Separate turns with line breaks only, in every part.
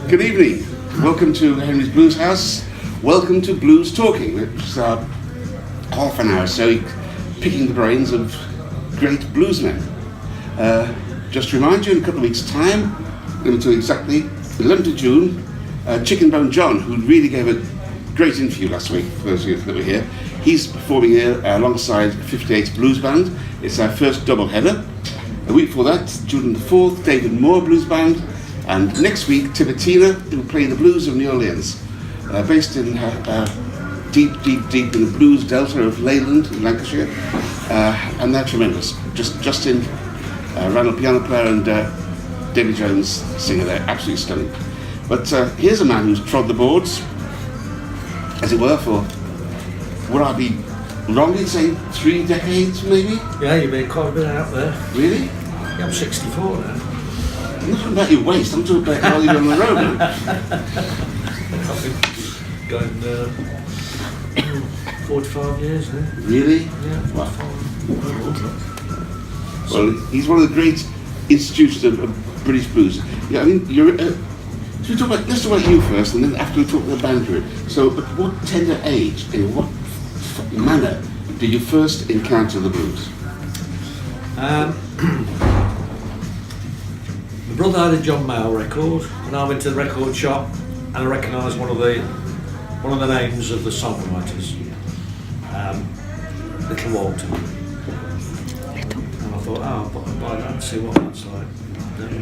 Good evening. Welcome to Henry's Blueshouse. Welcome to Blues Talking, which is our half an hour or so picking the brains of great bluesmen. Just to remind you, in a couple of weeks' time, until exactly 11th of June, Chicken Bone John, who really gave a great interview last week, for those of you that were here, he's performing here alongside 58's Blues Band. It's our first double header. A week before that, June the 4th, David Moore Blues Band, and next week, Tibatina, who play the blues of New Orleans, based in deep in the blues delta of Leyland in Lancashire, and they're tremendous. Justin, Randall piano player, and David Jones singer, they're absolutely stunning. But here's a man who's trod the boards, as it were, for, would I be wrong in saying 3 decades maybe?
Yeah, you've been quite a bit out there.
Really?
Yeah, I'm 64 now.
I'm not talking about your waist, I'm talking about how you're on the road.
I've been going 45 years now.
Really?
Yeah,
Wow.
45.
Well, he's one of the great institutions of British blues. Yeah, I mean, let's talk about you first, and then after we talk about the band you're in. So, at what tender age, in what manner, did you first encounter the blues?
My brother had a John Mayle record, and I went to the record shop, and I recognised one of the names of the songwriters, Little Walter. And I thought, I'll buy that and see what that's like. That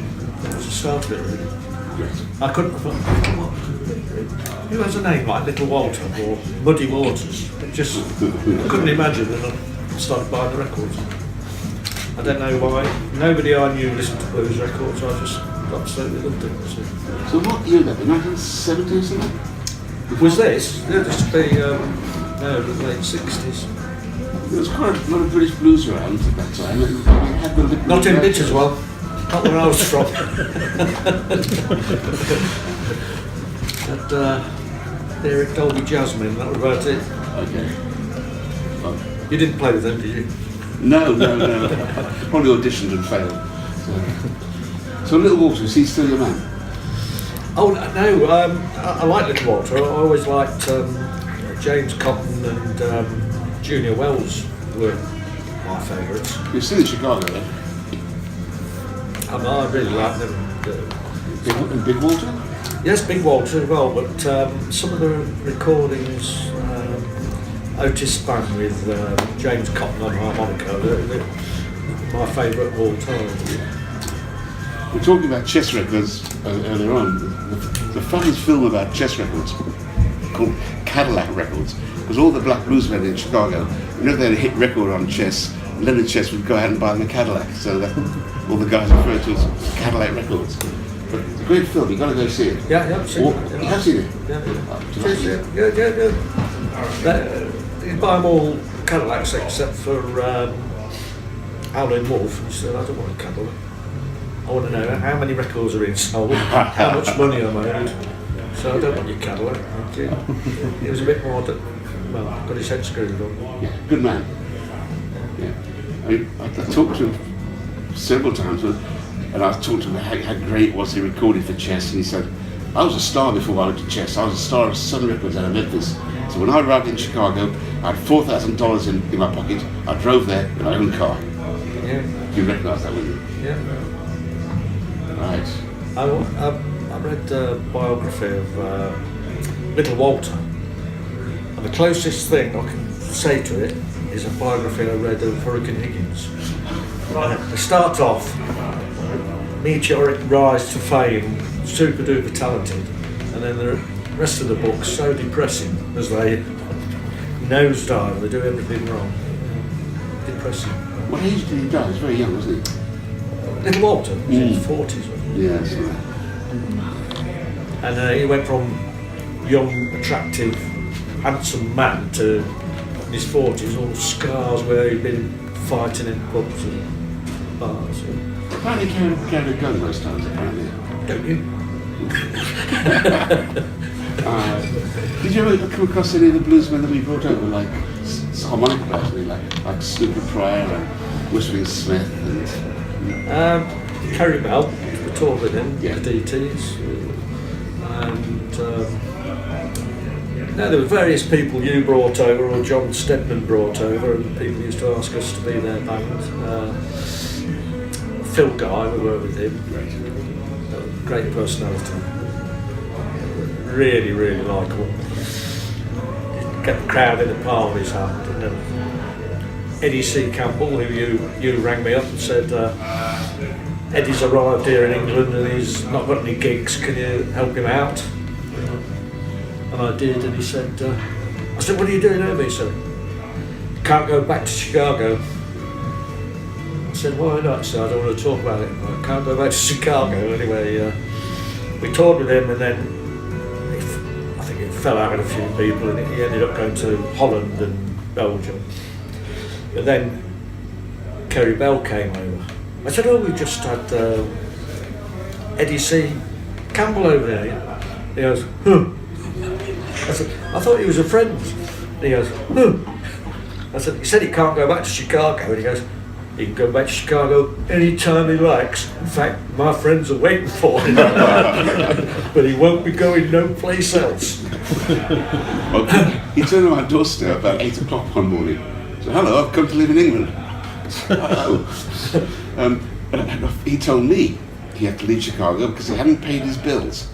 was the start of it, really.
Yes.
I couldn't have thought, who has a name like Little Walter or Muddy Waters? I couldn't imagine, and I started buying the records. I don't know why. Nobody I knew listened to blues records. I just absolutely loved it.
So what year that? 1970 or something?
Was this? Yeah, this would be the late 60s.
There was quite a lot of British blues around at that time. We had the
Not in Bitterswell. Not where I was from. And Eric Dolby Jasmine, that was about it.
Okay. Well,
You didn't play with them, did you?
No. Probably auditioned and failed. So Little Walter, is he still your man?
Oh no, I like Little Walter. I always liked James Cotton and Junior Wells were my favourites.
You're still in Chicago, though.
I really like them.
Big Walter?
Yes, Big Walter as well, but some of the recordings Otis Spann with James Cotton on harmonica, they're my favourite of all time.
We're talking about chess records earlier on. The funniest film about chess records called Cadillac Records, because all the black bluesmen in Chicago, whenever they had a hit record on chess, Leonard Chess would go out and buy them a Cadillac, so that all the guys refer to as Cadillac Records. But it's a great film, you've got to go see it.
Yeah, I've seen it.
You have seen it?
Yeah. You buy them all Cadillacs except for Howlin' Wolf, and he said, I don't want a Cadillac. I want to know how many records are being sold, how much money I made. So I don't want your Cadillac. He was a bit more, got his head screwed on.
Yeah, good man. Yeah. I talked to him several times, and I talked to him how great it was he recorded for chess, and he said, I was a star before I went to chess. I was a star of Sun Records out of Memphis. So when I arrived in Chicago, I had $4,000 in my pocket. I drove there in my own car.
Yeah.
You recognise that, wouldn't you?
Yeah.
Right.
I read a biography of Little Walter, and the closest thing I can say to it is a biography I read of Hurricane Higgins. They start off, meteoric rise to fame, super duper talented, and then the rest of the book's so depressing as they nosedive, they do everything wrong. Depressing.
What age did he die? He was very young, wasn't he?
Little Walter, he was in his 40s.
Yeah, that's right.
And he went from young, attractive, handsome man to in his 40s, all scars where he'd been fighting in pubs and bars.
Apparently he carried a gun most times, apparently.
Don't you?
Did you ever come across any of the bluesmen that we brought over, like harmonica players, really, like Snooker Pryor and Whistling Smith and
Kerry Bell, we toured with him,
Yeah.
the DTs. and no, there were various people you brought over or John Stedman brought over, and people used to ask us to be their band. Phil Guy, we were with him, great personality, really, really likeable. Get the crowd in the palm of his hand. And then Eddie C. Campbell, who you rang me up and said, Eddie's arrived here in England and he's not got any gigs, can you help him out? And I did, and he said, I said, what are you doing over? He said, can't go back to Chicago. I said, why not? So I don't want to talk about it. I can't go back to Chicago. Anyway, we toured with him, and then I think it fell out with a few people, and he ended up going to Holland and Belgium. But then Kerry Bell came over. I said, oh, we just had Eddie C. Campbell over there. He goes, huh. I said, I thought he was a friend. He goes, huh. I said, he said he can't go back to Chicago. And he goes, he can go back to Chicago anytime he likes. In fact, my friends are waiting for him. But he won't be going no place else.
Well, he turned on my doorstep about 8 o'clock one morning. So, hello, I've come to live in England. Hello. He told me he had to leave Chicago because he hadn't paid his bills.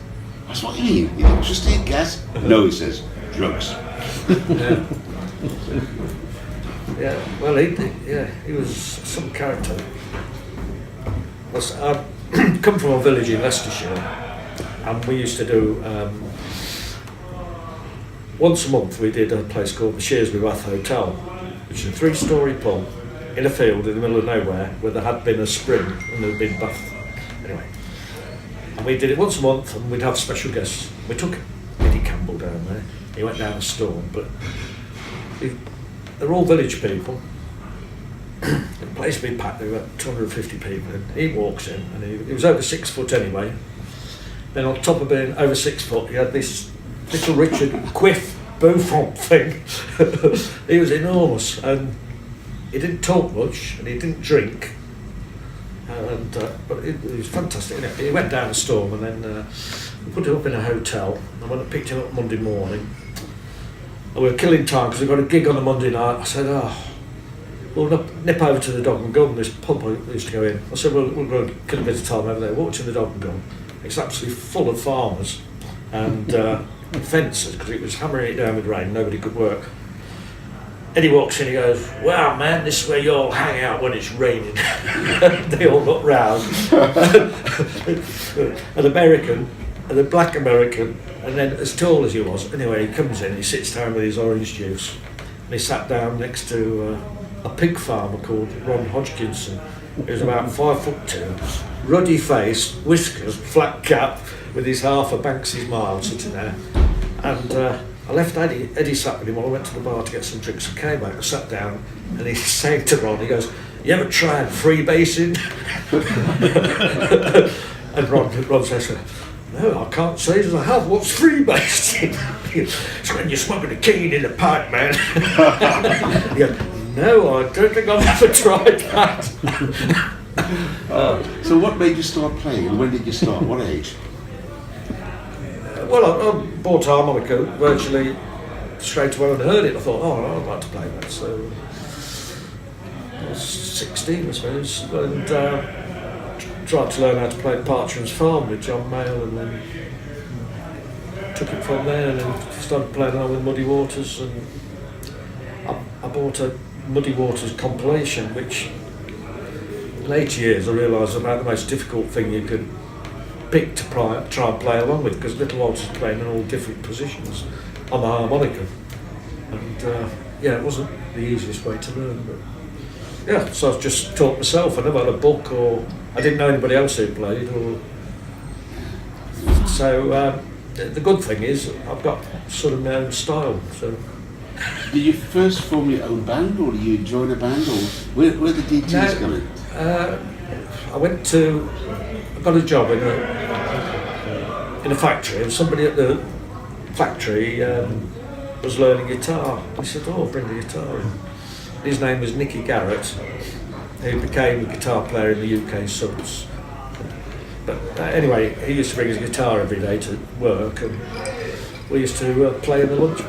I said, what do you mean? Electricity, gas? No, he says, drugs.
Yeah. Yeah, well, he was some character. I come from a village in Leicestershire, and we used to do once a month. We did a place called the Shearsby Bath Hotel, which is a 3-storey pub in a field in the middle of nowhere where there had been a spring and there had been bath. Anyway, and we did it once a month, and we'd have special guests. We took Eddie Campbell down there. He went down a storm, but they're all village people. The place had been packed, there were about 250 people, and he walks in, and he was over 6 foot anyway. Then on top of being over 6 foot, he had this little Richard Quiff Beaufort thing. He was enormous, and he didn't talk much, and he didn't drink. But it was fantastic. He went down the storm, and then we put him up in a hotel. And when I picked him up Monday morning, and we were killing time because we got a gig on a Monday night. I said, we'll nip over to the Dog and Gun, this pub we used to go in. I said, we'll go kill a bit of time over there. Walked to the Dog and Gun. It's absolutely full of farmers and fences because it was hammering it down with rain. Nobody could work. Eddie walks in, he goes, wow man, this is where you all hang out when it's raining. They all got round. An American, and a black American, and then as tall as he was. Anyway, he comes in, he sits down with his orange juice, and he sat down next to a pig farmer called Ron Hodgkinson. He was about 5'2", ruddy face, whiskers, flat cap, with his half a Banksy smile sitting there. And I left Eddie sat with him while I went to the bar to get some drinks and came back. I sat down and he's saying to Ron, he goes, you ever tried freebasing? And Ron says, no, I can't say as I have. What's freebasing? It's when you're smoking a cane in a pipe, man. He goes, no, I don't think I've ever tried that.
So what made you start playing, and when did you start? What age?
Well, I bought a harmonica virtually straight away when I heard it. I thought, oh, I'd like to play that. So I was 16, I suppose, and tried to learn how to play Partridge's Farm with John Mayle, and then took it from there, and then started playing around with Muddy Waters, and I bought a Muddy Waters compilation, which in later years I realised was about the most difficult thing you could pick to try and play along with, because Little Walters was playing in all different positions on the harmonica, and it wasn't the easiest way to learn, but so I just taught myself. I never had a book, or I didn't know anybody else who played, or so the good thing is I've got sort of my own style. So
did you first form your own band, or did you join a band, or where the DTs come in?
I got a job in a factory, and somebody at the factory was learning guitar. He said, oh, bring the guitar in. His name was Nicky Garrett, who became a guitar player in the UK subs. But anyway, he used to bring his guitar every day to work, and we used to play in the lunch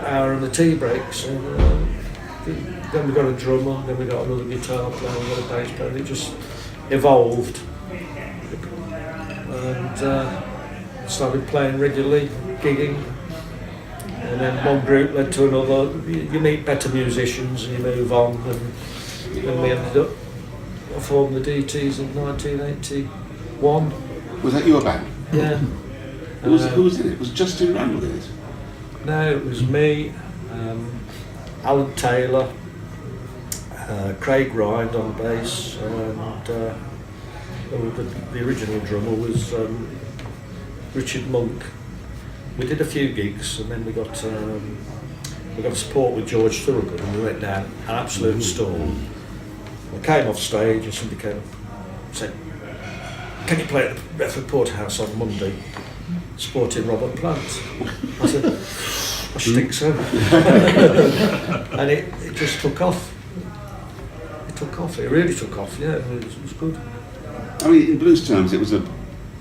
hour and the tea breaks. And then we got a drummer, then we got another guitar player, we got a bass player. It just evolved, and started playing regularly, gigging. And then one group led to another. You meet better musicians and you move on. And then we ended up, I formed the DTs in 1981.
Was that your band?
Yeah.
Who was in it? Was Justin Randall in it?
No, it was me, Alan Taylor, Craig Rind on bass, and the original drummer was Richard Monk. We did a few gigs, and then we got a support with George Thorogood, and we went down an absolute storm. We came off stage, and somebody came up and said, "Can you play at the Retford Porterhouse on Monday, supporting Robert Plant?" I said, "I should think so." And it just took off. It took off. It really took off. Yeah, it was good.
I mean, in blues terms, it was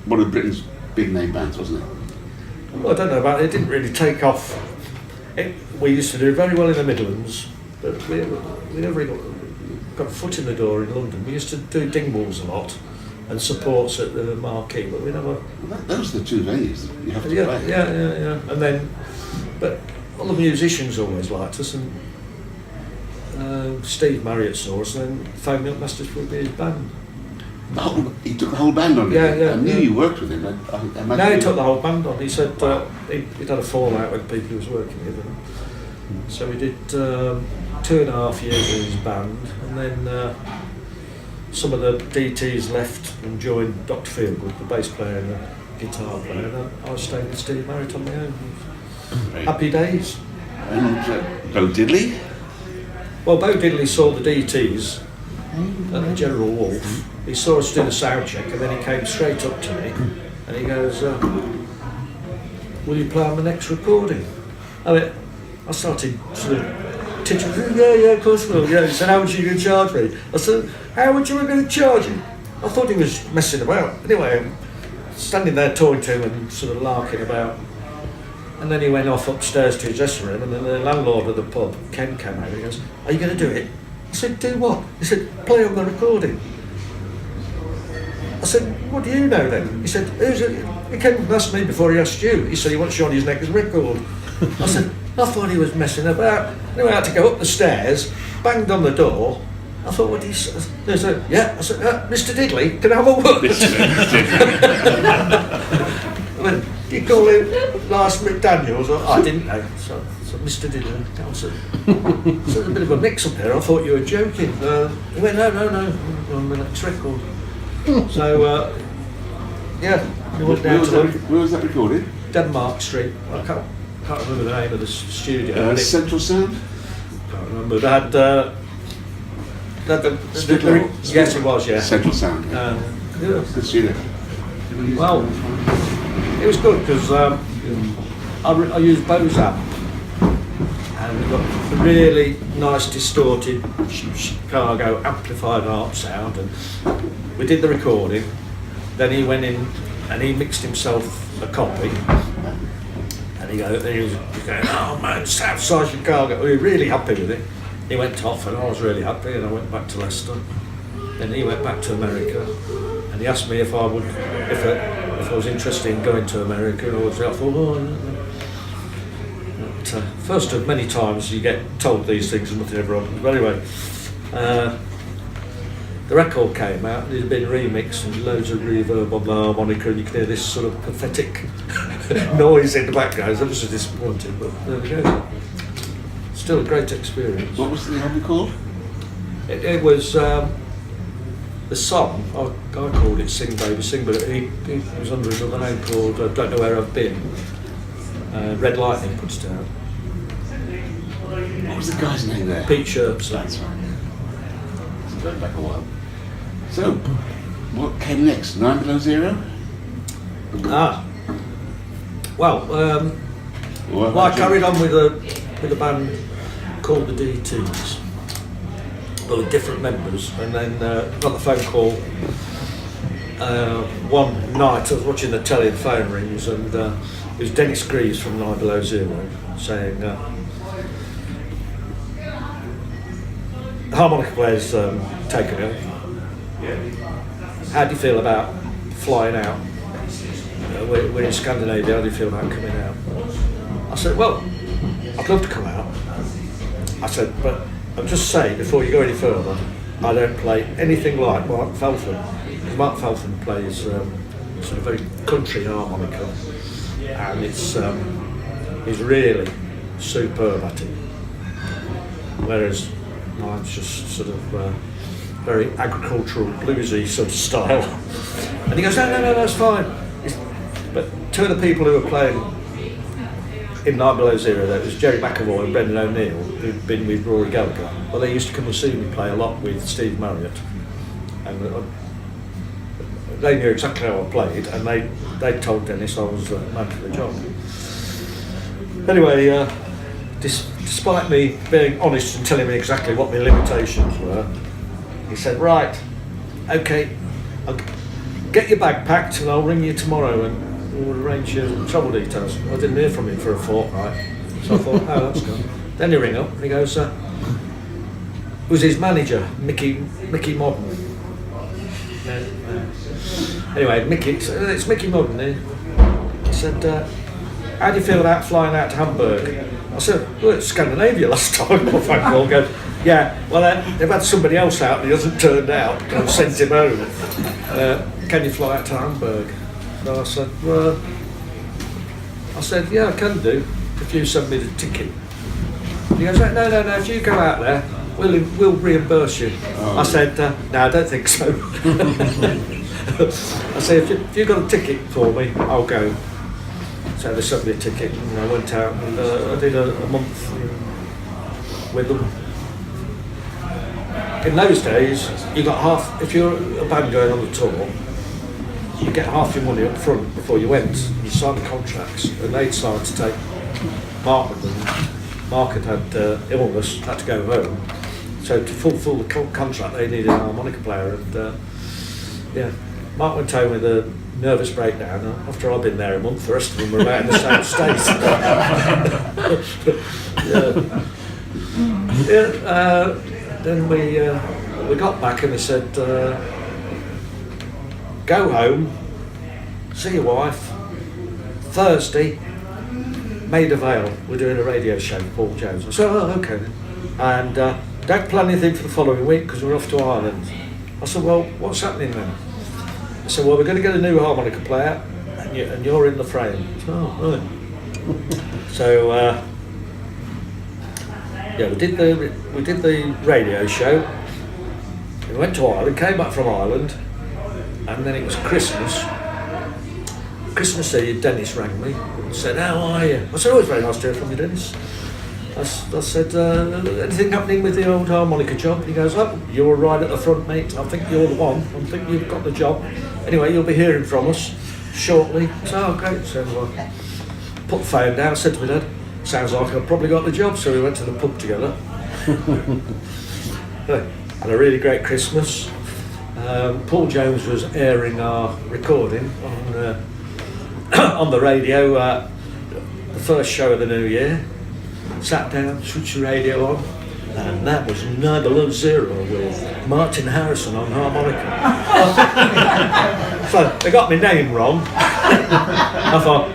one of Britain's big name bands, wasn't it?
Well, I don't know about it. It didn't really take off. We used to do very well in the Midlands, but we never got a foot in the door in London. We used to do Dingwalls a lot and supports at the Marquee, but we never.
Well, those are the two venues that you have to play.
Yeah. And then, but all the musicians always liked us, and Steve Marriott saw us, and then phoned me up, asked if we'd be his band.
He took the whole band on.
Yeah.
I knew you worked with him. I imagine
No, he took the whole band on. He said he'd had a fallout with the people he was working with, and so we did 2.5 years with his band, and then some of the DTs left and joined Dr. Feelgood, the bass player and the guitar player, and I stayed with Steve Marriott on my own. Happy days.
And Bo Diddley?
Well, Bo Diddley saw the DTs at the General Wolf. He saw us do the sound check, and then he came straight up to me and he goes, "Will you play on the next recording?" I started sort of titching. Yeah, of course we will. Yeah. He said, "How much are you going to charge me?" I said, "How much are we going to charge you?" I thought he was messing about. Anyway, I'm standing there talking to him and sort of larking about. And then he went off upstairs to his dressing room, and then the landlord of the pub, Ken, came over and he goes, "Are you going to do it?" I said, "Do what?" He said, "Play on the recording." I said, "What do you know then?" He said, "Who's it?" He came and asked me before he asked you. He said he wants you on his next record. I said, I thought he was messing about. Anyway, I had to go up the stairs, banged on the door. I thought, what he said, "Yeah." I said, "Mr. Diddley, can I have a word?" I went, "Do you call him Lars McDaniels?" I didn't know. So Mr. Diddley. I said, "There's a bit of a mix-up here. I thought you were joking." He went, No, on the next record. So, yeah, we went down to
where was that recorded?
Denmark Street. I can't remember the name of the studio.
Central Sound?
Can't remember. They had yes, it was, yeah.
Central Sound.
Yeah.
Good studio.
Well, it was good because I used Bo's amp, and we got a really nice distorted Chicago amplified harp sound, and we did the recording. Then he went in and he mixed himself a copy, and he was going, "Oh man, Southside Chicago." We were really happy with it. He went off, and I was really happy, and I went back to Leicester. Then he went back to America, and he asked me if I was interested in going to America, and I thought, "Oh." But, first of many times you get told these things and nothing ever happens. But anyway, the record came out and it had been remixed and loads of reverb on the harmonica, and you could hear this sort of pathetic noise in the background. I was disappointed, but there we go. Still a great experience.
What was the album called?
It was the song. I called it "Sing Baby Sing," but he was under another name called "Don't Know Where I've Been." Red Lightning put it out.
What was the guy's name there?
Pete Sherps.
That's right. It's going back a while. So, what came next? 9 Below Zero? Well,
I carried on with a band called the DTs, but with different members, and then got the phone call one night I was watching the telly, the phone rings, and it was Dennis Greaves from 9 Below Zero saying, the harmonica player's taken ill. How do you feel about flying out? We're in Scandinavia, how do you feel about coming out? I said, well, I'd love to come out. I said, but I'll just say, before you go any further, I don't play anything like Mark Feltham. Because Mark Feltham plays sort of very country harmonica, and he's really superb at it. Whereas mine's just sort of very agricultural, bluesy sort of style. And he goes, no, that's fine. But two of the people who were playing in 9 Below Zero, there was Jerry McAvoy and Brendan O'Neill, who'd been with Rory Gallagher. Well, they used to come and see me play a lot with Steve Marriott, and they knew exactly how I played, and they told Dennis I was the man for the job. Anyway, despite me being honest and telling me exactly what my limitations were, he said, right, okay, I'll get your bag packed and I'll ring you tomorrow and we'll arrange your travel details. I didn't hear from him for a fortnight, so I thought, oh, that's good. Then he rang up and he goes, it was his manager, Mickey Modden. Anyway, it's Mickey Modden. He said, how do you feel about flying out to Hamburg? I said, well, it's Scandinavia last time. My phone call goes, yeah, well, they've had somebody else out and he hasn't turned out. I've sent him home. Can you fly out to Hamburg? So I said, well, yeah, I can do, if you send me the ticket. He goes, no, if you go out there, we'll reimburse you. I said, no, I don't think so. I said, if you've got a ticket for me, I'll go. So they sent me a ticket and I went out and I did a month with them. In those days, you got half, if you're a band going on the tour, you get half your money up front before you went. You signed the contracts and they decided to take Mark with them. Mark had illness, had to go home. So to fulfil the contract they needed an harmonica player, and Mark went home with a nervous breakdown. After I'd been there a month, the rest of them were about in the same state. Then we got back and they said, go home, see your wife, Thursday, Maida Vale, we're doing a radio show with Paul Jones. I said, oh, okay then. And don't plan anything for the following week because we're off to Ireland. I said, well, what's happening then? I said, well, we're going to get a new harmonica player and you're in the frame. I said, oh, right. So, we did the radio show. We went to Ireland, came back from Ireland, and then it was Christmas. Christmas Eve, Dennis rang me and said, how are you? I said, oh, it's very nice to hear from you, Dennis. I said, anything happening with the old harmonica job? He goes, oh, you're right at the front, mate. I think you're the one. I think you've got the job. Anyway, you'll be hearing from us shortly. So, oh, great. So I put the phone down, said to my dad, sounds like I've probably got the job. So we went to the pub together. Had a really great Christmas. Paul Jones was airing our recording on the radio, the first show of the new year. Sat down, switched the radio on, and that was 9 Below Zero with Martin Harrison on harmonica. So they got my name wrong. I thought,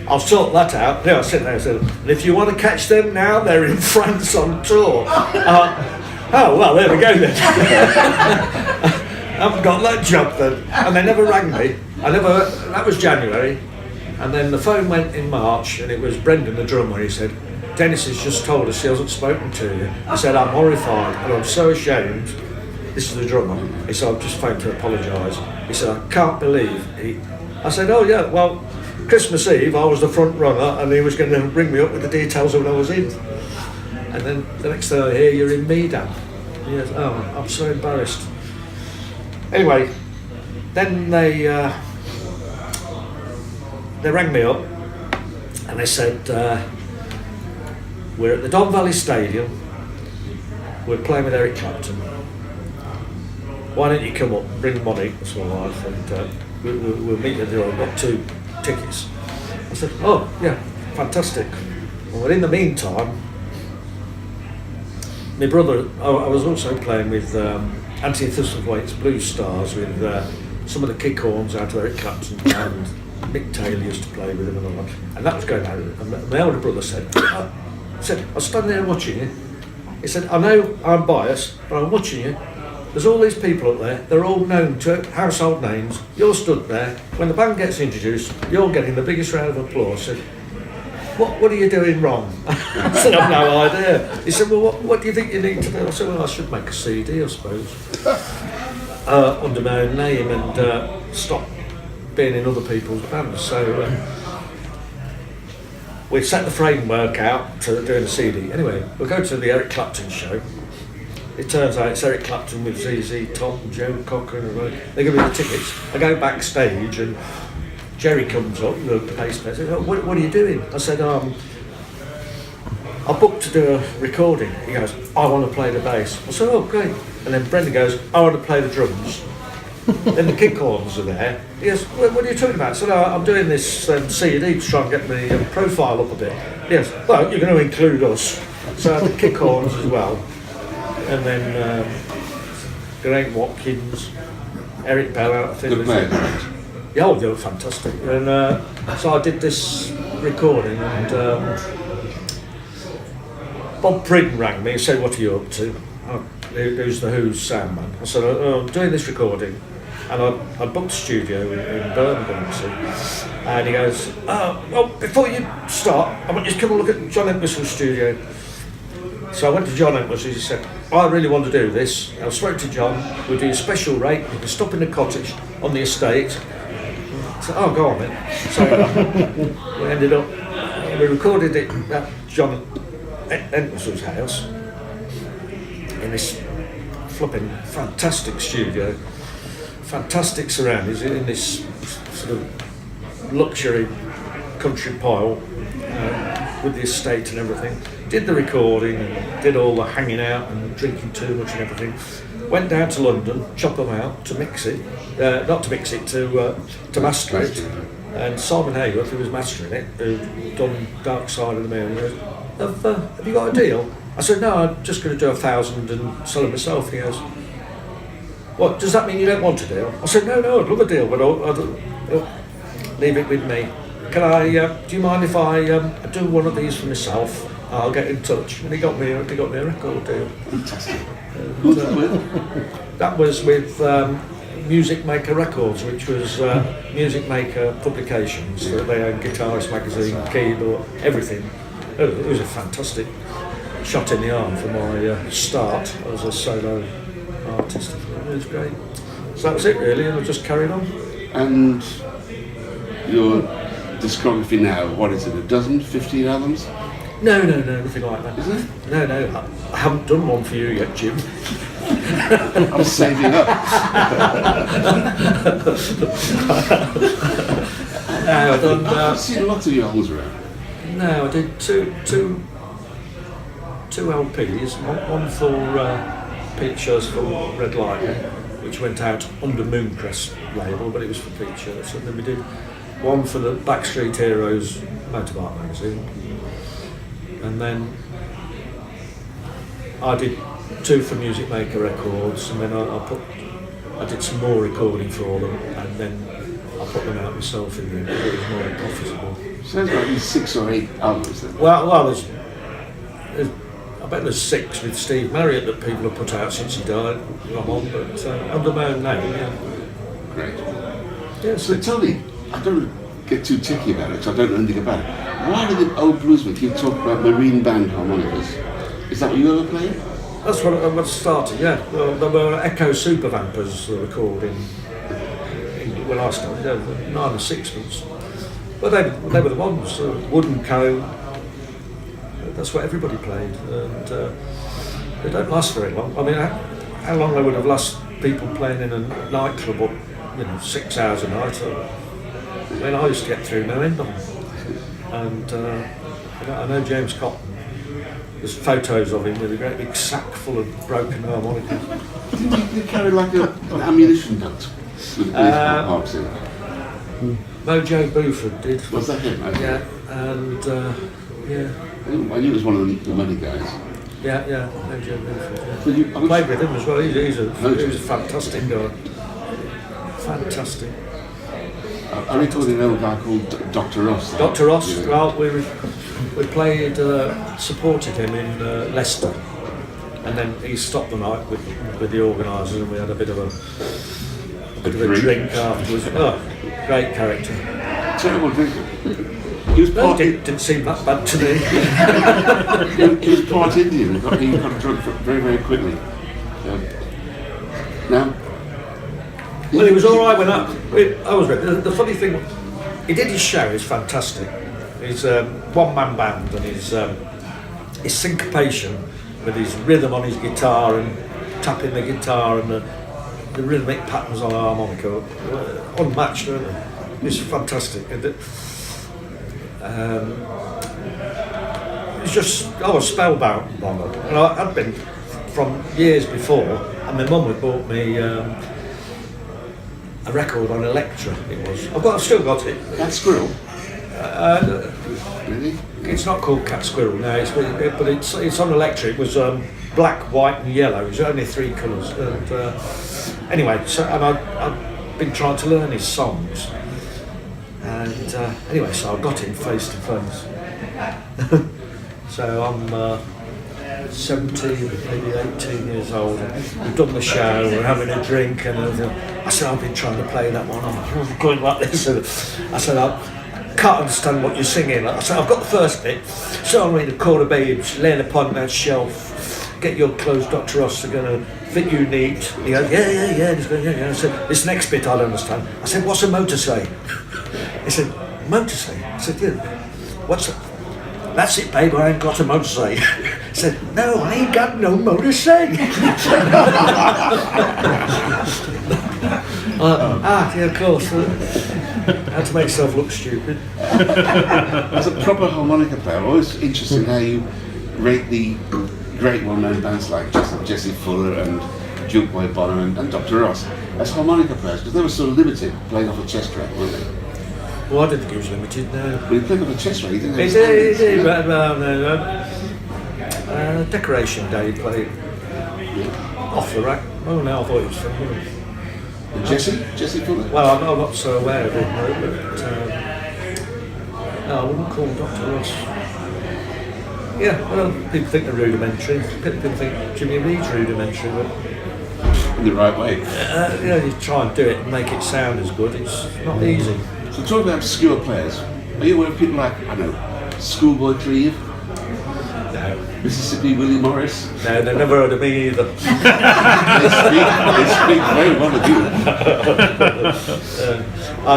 I'll sort that out. Yeah, I was sitting there and said, and if you want to catch them now, they're in France on tour. Oh, well, there we go then. I haven't got that job then. And they never rang me. That was January. And then the phone went in March, and it was Brendan, the drummer. He said, Dennis has just told us he hasn't spoken to you. He said, I'm horrified and I'm so ashamed. This is the drummer. He said, I've just phoned to apologise. He said, I can't believe I said, oh yeah, well, Christmas Eve I was the front runner and he was going to ring me up with the details of when I was in. And then the next thing I hear, you're in Medan. He goes, oh, I'm so embarrassed. Anyway, then they rang me up and they said, we're at the Don Valley Stadium, we're playing with Eric Clapton. why don't you come up and bring money to my wife and we'll meet at the door. I've got 2 tickets. I said, oh yeah, fantastic. Well, in the meantime, my brother, I was also playing with Anthony Thistlewaite's Blue Stars with some of the kick horns out of Eric Clapton, and Mick Taylor used to play with him and all that. And that was going out. And my older brother said, I was standing there watching you. He said, I know I'm biased, but I'm watching you. There's all these people up there, they're all known to household names. You're stood there. When the band gets introduced, you're getting the biggest round of applause. I said, what are you doing wrong? I said, I've no idea. He said, well, what do you think you need to do? I said, well, I should make a CD, I suppose, under my own name and stop being in other people's bands. So we set the framework out to doing a CD. Anyway, we'll go to the Eric Clapton show. It turns out it's Eric Clapton with ZZ Top and Joe Cocker and they give me the tickets. I go backstage and Jerry comes up, the bass player, says, what are you doing? I said, I booked to do a recording. He goes, I want to play the bass. I said, oh, great. And then Brendan goes, I want to play the drums. Then the kick horns are there. He goes, what are you talking about? I said, I'm doing this CD to try and get my profile up a bit. He goes, well, you're going to include us. So I had the kick horns as well. And then Greg Watkins, Eric Bell out of
Good player.
Yeah, oh, they were fantastic. And so I did this recording and Bob Pridden rang me and said, what are you up to? Who's the Who's sound man? I said, I'm doing this recording. And I booked a studio in Birmingham. And he goes, well, before you start, I want you to come and look at John Entwistle's studio. So I went to John Entwistle. He said, I really want to do this. I spoke to John, we'll do a special rate, you can stop in the cottage on the estate. I said, oh, go on then. So we ended up, we recorded it at John Entwistle's house in this flipping fantastic studio, fantastic surroundings, in this sort of luxury country pile with the estate and everything. Did the recording and did all the hanging out and drinking too much and everything. Went down to London, chopped them out to mix it, not to mix it, to master it. And Simon Hayworth, who was mastering it, who'd done Dark Side of the Moon, goes, have you got a deal? I said, no, I'm just going to do 1,000 and sell it myself. And he goes, what, does that mean you don't want a deal? I said, no, I'd love a deal, but I'll leave it with me. Can I, do you mind if I do one of these for myself? I'll get in touch. And he got me a record deal.
Fantastic. Who's that with?
That was with Music Maker Records, which was Music Maker Publications. So they own Guitarist Magazine, Keyboard, everything. It was a fantastic shot in the arm for my start as a solo artist. It was great. So that was it really, and I just carried on.
And your discography now, what is it, a dozen, 15 albums?
No, nothing like that.
Is it?
No, I haven't done one for you yet, Jim.
I'm saving up.
No, I've done.
I've seen lots of your albums around.
No, I did two LPs. One for Pete Shirts for Red Lightning, which went out under Mooncrest label, but it was for Pete Shirts. And then we did one for the Backstreet Heroes Motorbike magazine. And then I did two for Music Maker Records, and then I did some more recording for them, and then I put them out myself in the end because it was more profitable.
Sounds like these 6 or 8 albums then.
Well, there's I bet there's 6 with Steve Marriott that people have put out since he died. I'm on, but under my own name, yeah.
Great.
Yeah,
So tell me, I don't get too techy about it, because I don't know anything about it. Why do the old bluesmen keep talking about marine band harmonicas? Is that what you ever played?
that's what I started, yeah. Well, there were Echo Super Vampers that were called when I started, 9 or 6 months. But they were the ones, Wooden Cone, that's what everybody played. And they don't last very long. I mean, how long they would have last people playing in a nightclub up, 6 hours a night. I mean, I used to get through no end of them. And I know James Cotton there's photos of him with a great big sack full of broken harmonicas.
Did he carry like an ammunition belt? With harps in?
Mojo Buford did.
Was that him? Okay.
Yeah, and yeah.
I knew it was one of the money guys.
Yeah, Mojo Buford. Yeah.
But you,
I played with him as well. He's a fantastic guy. Fantastic.
I recorded an old guy called Dr. Ross.
Dr. Ross.
Yeah.
Well, we played, supported him in Leicester, and then he stopped the night with the organisers, and we had a bit of a drink afterwards. Oh, great character.
Terrible drinker. He was part
Didn't seem that bad to me.
he was part Indian. He got drunk very, very quickly. Now.
Well, he was all right when I was with. The funny thing, he did his show. He's fantastic. He's one-man band, and his syncopation with his rhythm on his guitar and tapping the guitar and the rhythmic patterns on the harmonica, unmatched, weren't they? It's fantastic. It's just, I was spellbound by them. And I'd been from years before, and my mum had bought me a record on Electra. It was. I've still got it.
That Squirrel. Really?
It's not called Cat Squirrel now, but it's on Electra. It was black, white, and yellow. It was only 3 colours. And anyway, and I've been trying to learn his songs. And anyway, so I got him face to face. So I'm 17, maybe 18 years old. We've done the show, we're having a drink, and I said, I've been trying to play that one. I'm going like this. And I said, I can't understand what you're singing. I said, I've got the first bit. So I'm reading the chord of babes, laying upon that shelf. Get your clothes, Dr. Ross, are going to fit you neat. He goes, yeah. He's going, yeah. I said, this next bit I don't understand. I said, what's a motor say? He said, motor say? I said, yeah. What's a... That's it, babe, I ain't got a motor say. He said, no, I ain't got no motor say. Yeah, of course. Had to make myself look stupid.
As a proper harmonica player, I'm always interested in how you rate the great well-known bands like Jesse Fuller and Duke Boy Bonham and Dr. Ross as harmonica players, because they were sort of limited, playing off a chest rack, weren't they?
Well, I didn't think he was limited, no.
But he played off a chest rack, he didn't have
He did, no. Decoration Day, he played off the rack. Oh, no, I thought it was from him.
And Jesse Fuller?
Well, I'm not so aware of it, but no, I wouldn't call Dr. Ross. Yeah, well, people think they're rudimentary. People think Jimmy Reed's rudimentary, but
In the right way.
you try and do it and make it sound as good. It's not easy.
So talking about obscure players, are you aware of people like, I don't know, Schoolboy Cleve?
No.
Mississippi Willie Morris?
No, they've never heard of me either.
They speak very well of you.
I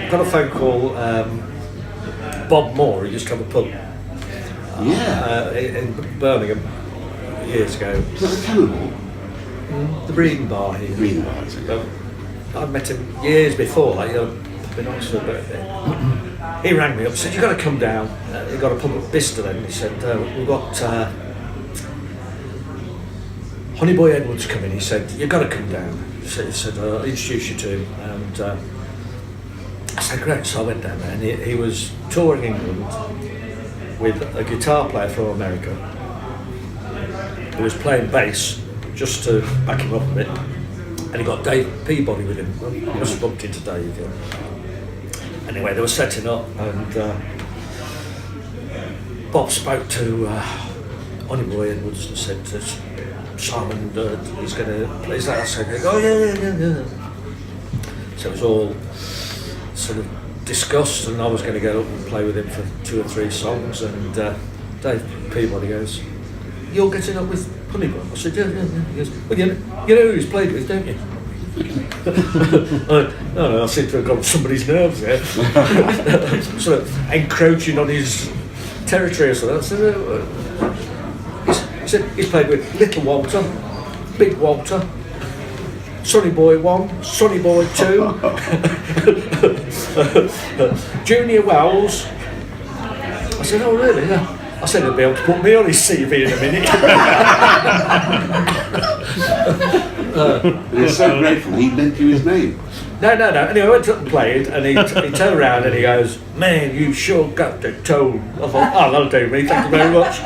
got a phone call. Bob Moore, he used to have a pub in Birmingham years ago.
Is that the Cannonball?
The Breeding Bar here.
Breeding Bar, is it?
I'd met him years before, like, in Oxford, but he rang me up and said, you've got to come down. He got a pub at Bicester then, and he said, we've got Honeyboy Edwards coming. He said, you've got to come down. He said I'll introduce you to him. And I said, great. So I went down there, and he was touring England with a guitar player from America who was playing bass just to back him up a bit. And he got Dave Peabody with him. He was bumped into Dave. Yeah. Anyway, they were setting up, and Bob spoke to Honeyboy Edwards and said to Simon, he's going to play that. I said, oh yeah. So it was all sort of discussed, and I was going to go up and play with him for 2 or 3 songs, and Dave Peabody goes, you're getting up with Honeyboy? I said, yeah. He goes, well, you know who he's played with, don't you? I seem to have got somebody's nerves there. Sort of encroaching on his territory or something. He said he's played with Little Walter, Big Walter, Sonny Boy 1, Sonny Boy 2, Junior Wells. I said, oh really? Yeah. I said he'll be able to put me on his CV in a minute.
And he's so grateful he lent you his name.
No. Anyway, I went up and played, and he turned around and he goes, "Man, you sure got the tone." I thought, "Oh, that'll do me, thank you very much."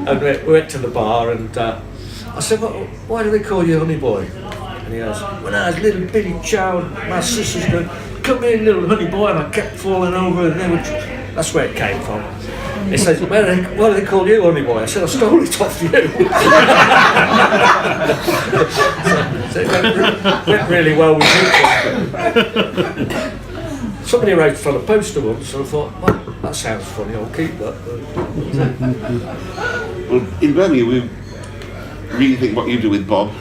And we went to the bar, and I said, "Why do they call you Honey Boy?" And he goes, "When I was a little bitty child, my sisters going, 'Come here, little Honey Boy,' and I kept falling over, and they would." That's where it came from. He says, "Why do they call you Honey Boy?" I said, "I stole it off you." so it went really well with you. Somebody wrote it on a poster once, so I thought, well, that sounds funny, I'll keep that.
Well, in Birmingham, we really think what you do with Bob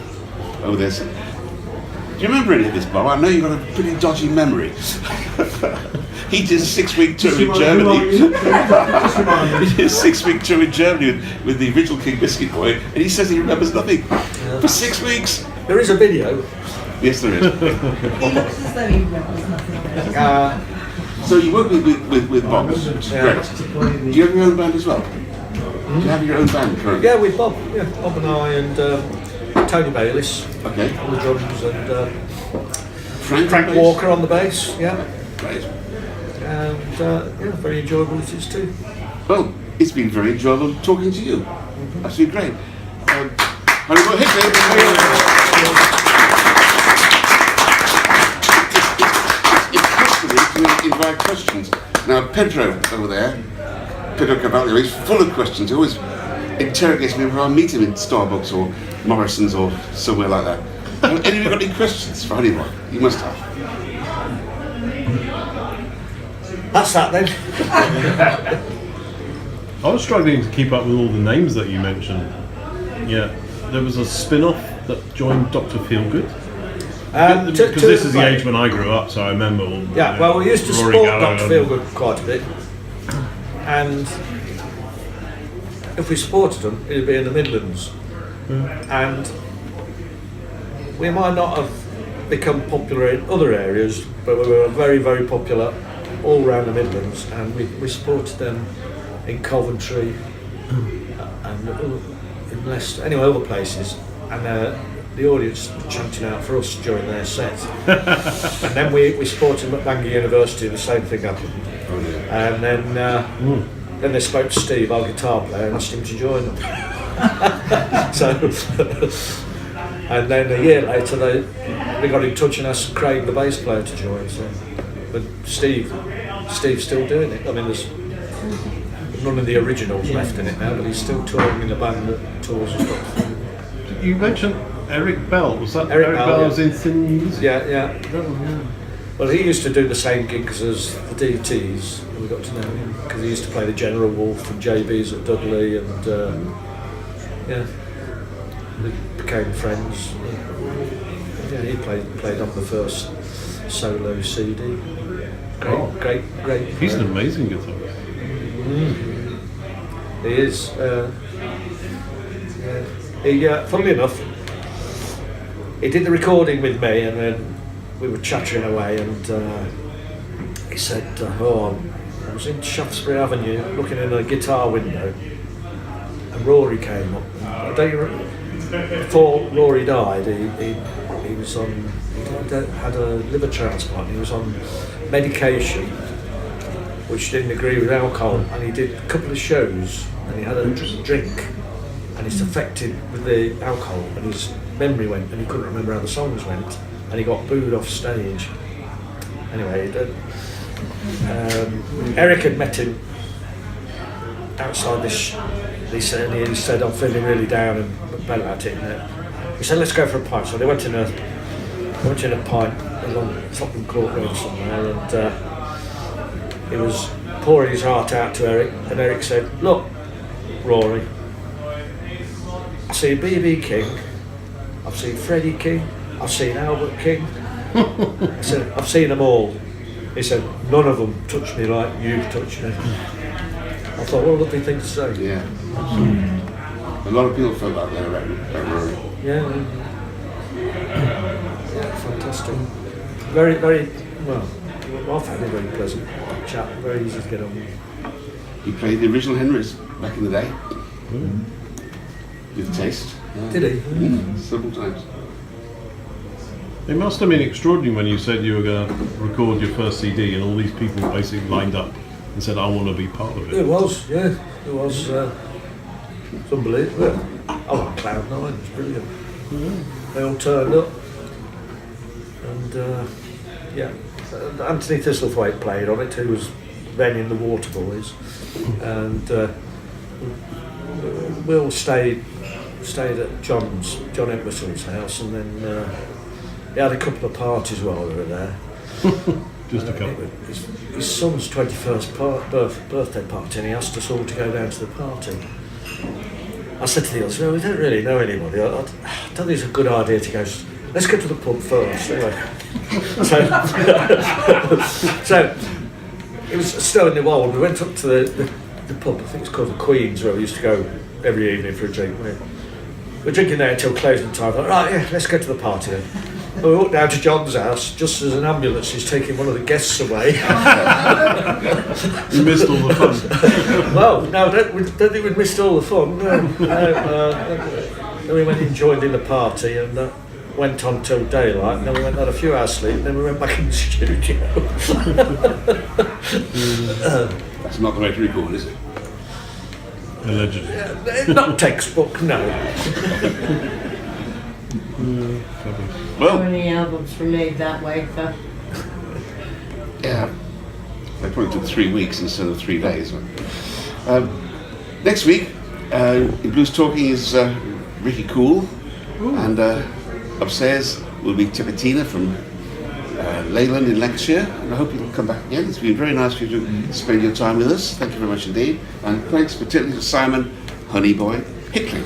over this. Do you remember any of this, Bob? I know you've got a pretty dodgy memory. He did a 6-week tour in Germany. He did a 6-week tour in Germany with the original King Biscuit Boy, and he says he remembers nothing for 6 weeks.
There is a video.
Yes, there is.
He looks as though he remembers nothing.
So you work with Bob, which is great. Do you have your own band as well? Do you have your own band currently?
Yeah, with Bob. Yeah, Bob and I and Tony Bayliss
Okay.
on the drums and
Frank bass?
Walker on the bass. Yeah.
Great.
And very enjoyable it is too.
Well, it's been very enjoyable talking to you. That's been great. Honeyboy Hickling. It's customary to invite questions. Now, Pedro over there, Pedro Cavallo, he's full of questions. He always interrogates me whenever I meet him in Starbucks or Morrison's or somewhere like that. Have any of you got any questions for Honeyboy? You must have.
That's that then.
I was struggling to keep up with all the names that you mentioned. Yeah, there was a spin-off that joined Dr. Feelgood. Because this is the age when I grew up, so I remember all.
Yeah, well, we used to
Rory
support
Gallagher
Dr. Feelgood quite a bit, and if we supported them, it'd be in the Midlands, and we might not have become popular in other areas, but we were very, very popular all around the Midlands, and we supported them in Coventry and in Leicester, anyway, other places, and the audience were chanting out for us during their set. And then we supported them at Bangor University, the same thing happened. And then they spoke to Steve, our guitar player, and asked him to join them. And then a year later they got in touch and asked Craig, the bass player, to join. So, but Steve's still doing it. I mean, there's none of the originals left in it now, but he's still touring in the band that tours and stuff.
You mentioned Eric Bell. Was that
Eric Bell,
was in Thin Music?
Yeah. Well, he used to do the same gigs as the DTs. We got to know him because he used to play the General Wolf and JB's at Dudley, and we became friends. Yeah, he played on the first solo CD. Great.
He's an amazing guitarist.
He is. Funnily enough, he did the recording with me, and then we were chattering away, and he said, I was in Shaftesbury Avenue looking in a guitar window, and Rory came up. Before Rory died, he was on, had a liver transplant. He was on medication which didn't agree with alcohol, and he did a couple of shows and he had a drink, and it's affected with the alcohol, and his memory went, and he couldn't remember how the songs went, and he got booed off stage. Anyway, Eric had met him outside this. He said, I'm feeling really down and bad about it. And he said, let's go for a pint. So they went in a pint along Tottenham Court Road somewhere, and he was pouring his heart out to Eric, and Eric said, look, Rory, I've seen B.B. King, I've seen Freddie King, I've seen Albert King. I said, I've seen them all. He said, none of them touched me like you've touched me. I thought, what a lovely thing to say.
Yeah. A lot of people felt that there about Rory.
Yeah, fantastic. Very, very, well, I found it very pleasant chap, very easy to get on with.
He played the original Henrys. back in the day. With taste.
Did he?
Several times.
It must have been extraordinary when you said you were going to record your first CD and all these people basically lined up and said, I want to be part of it.
It was, yeah. It was it's unbelievable. Oh, on cloud nine, it was brilliant. They all turned up. And Anthony Thistlethwaite played on it, who was then in the Waterboys. And we all stayed at John Entwistle's house, and then he had a couple of parties while we were there.
Just a couple.
His son's 21st birthday party, and he asked us all to go down to the party. I said to the others, well, we don't really know anybody. I don't think it's a good idea to go. Let's go to the pub first. Anyway. So it was still in the wild. We went up to the pub, I think it's called the Queen's, where we used to go every evening for a drink. We're drinking there until closing time. Like, right, yeah, let's go to the party then. And we walked down to John's house just as an ambulance is taking one of the guests away.
You missed all the fun.
Well, no, don't think we'd missed all the fun. No. Then we went and joined in the party, and went on till daylight, and then we went and had a few hours sleep, and then we went back in the studio.
That's not the way to record, is it?
Allegedly.
Not textbook, no.
How many albums were made that way, though?
Yeah. They probably took 3 weeks instead of 3 days. Next week, in Blues Talking is Ricky Cool, and upstairs will be Tipitina from Leyland in Leicestershire, and I hope you'll come back again. It's been very nice for you to spend your time with us. Thank you very much indeed, and thanks particularly to Simon Honeyboy Hickling.